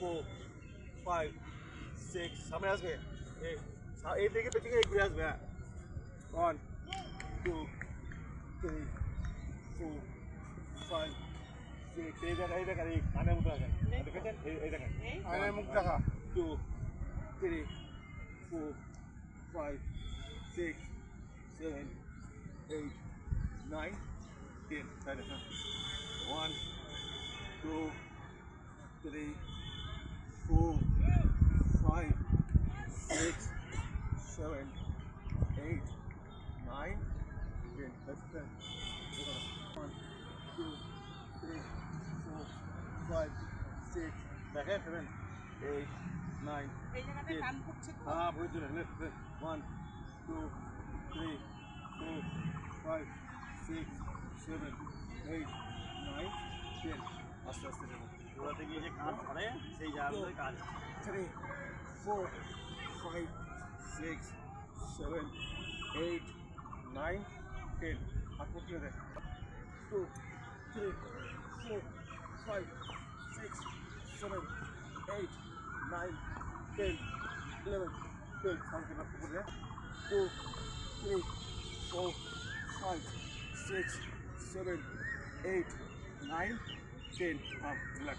4 5 6 সামনে আসবে এই দিকে পেছনে ঘুরে আসবে 1 2 3 4 5 6 এই দেখা এই কানের মুখ দেখা দেখেছেন এই দেখেন কানের মুখ দেখা 2 3 4 5 6 7 8 9 10 তাই দেখা 1 2 3 4 5 6 7 8 9 10 that's 10 1 2 3 4 5 6 দেখেন 7 8 9 10 হ্যাঁ বুঝছি না 1 2 3 4 5 6 7 8 9 10 আস্তে আস্তে যাবো ওরা থেকে যে কাজ ধরে সেই জায়গাগুলো কাজ 3 4 5 6 7 8 9 10 আর প্রতিও দেখ 2 3 4 5 6 7 8 9 10 11 12 সামনে রাখতে পারে 2 3 4 5 6 7 8 9 10 relax